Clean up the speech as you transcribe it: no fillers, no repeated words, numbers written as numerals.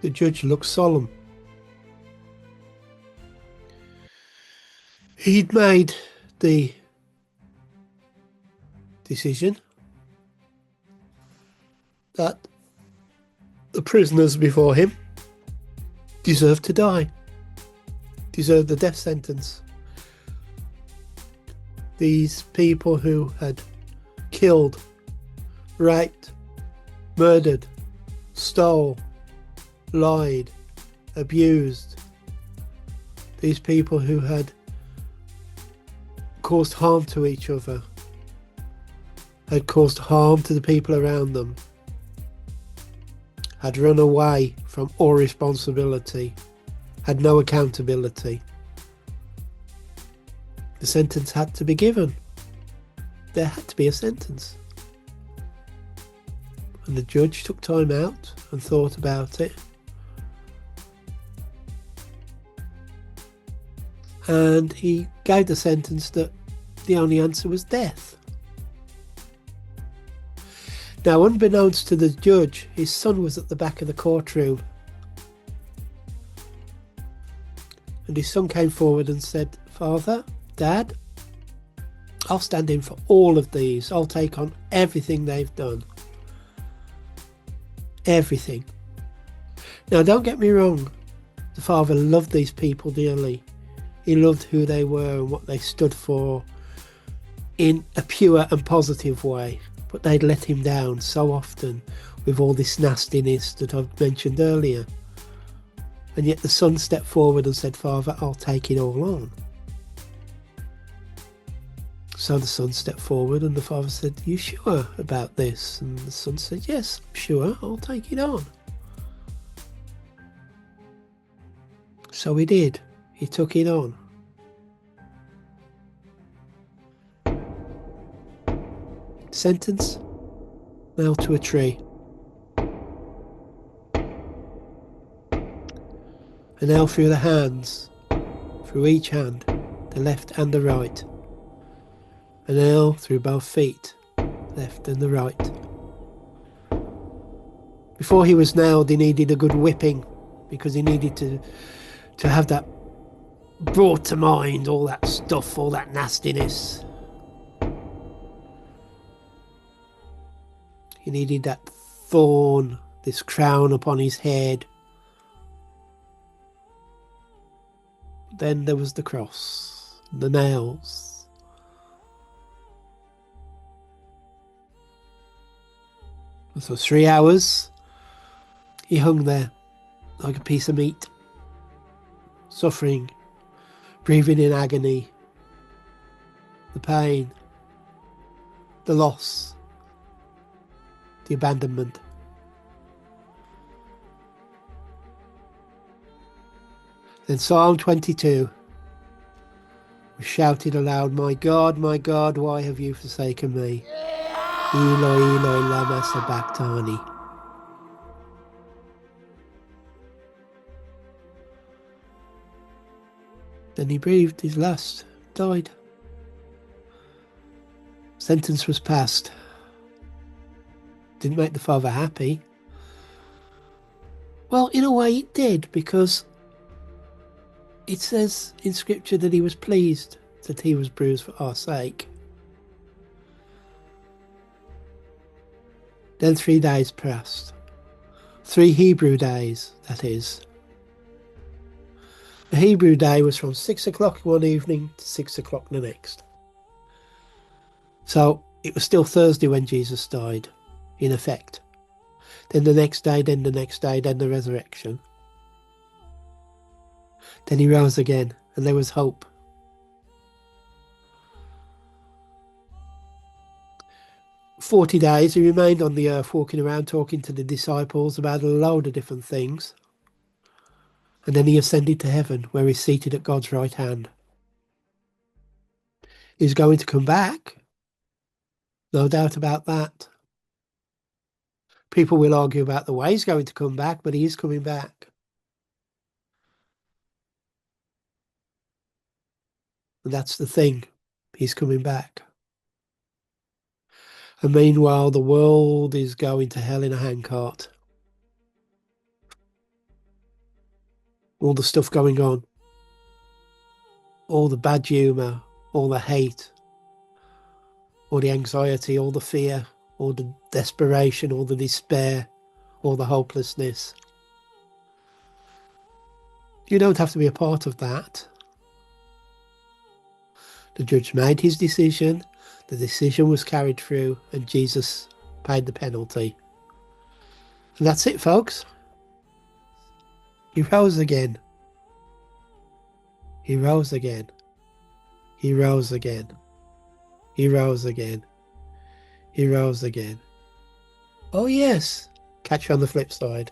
The judge looked solemn. He'd made the decision that the prisoners before him deserved to die, deserved the death sentence. These people who had killed, raped, murdered, stole, lied, abused, these people who had caused harm to each other, had caused harm to the people around them, had run away from all responsibility, had no accountability. The sentence had to be given. There had to be a sentence. And the judge took time out and thought about it. And he gave the sentence that the only answer was death. Now, unbeknownst to the judge, his son was at the back of the courtroom. And his son came forward and said, "Father, Dad, I'll stand in for all of these. I'll take on everything they've done. Everything." Now, don't get me wrong. The father loved these people dearly. He loved who they were and what they stood for in a pure and positive way. But they'd let him down so often with all this nastiness that I've mentioned earlier. And yet the son stepped forward and said, "Father, I'll take it all on." So the son stepped forward and the father said, "You sure about this?" And the son said, "Yes, I'm sure, I'll take it on." So he did. He took it on. Sentence: nailed to a tree. A nail through the hands, through each hand, the left and the right. A nail through both feet, left and the right. Before he was nailed, he needed a good whipping because he needed to have that brought to mind, all that stuff, all that nastiness. He needed that thorn, this crown upon his head. Then there was the cross, the nails. For 3 hours, he hung there like a piece of meat, suffering, breathing in agony, the pain, the loss, the abandonment. Then Psalm 22 was shouted aloud, my God, why have you forsaken me? Eloi, Eloi, lama sabachthani." Then he breathed his last, died. Sentence was passed. Didn't make the father happy. Well, in a way it did, because it says in scripture that he was pleased that he was bruised for our sake. Then 3 days passed. 3 Hebrew days, that is. The Hebrew day was from 6 o'clock one evening to 6 o'clock the next. So it was still Thursday when Jesus died, in effect. Then the next day, then the next day, then the resurrection. Then he rose again, and there was hope. For 40 days he remained on the earth, walking around talking to the disciples about a load of different things. And then he ascended to heaven, where he's seated at God's right hand. He's going to come back. No doubt about that. People will argue about the way he's going to come back, but he is coming back. And that's the thing. He's coming back. And meanwhile, the world is going to hell in a handcart. all the stuff going on, all the bad humour, all the hate, all the anxiety, all the fear, all the desperation, all the despair, all the hopelessness. You don't have to be a part of that. The judge made his decision, the decision was carried through, and Jesus paid the penalty. And that's it, folks. He rose again. He rose again. He rose again. He rose again. He rose again. Oh yes. Catch you on the flip side.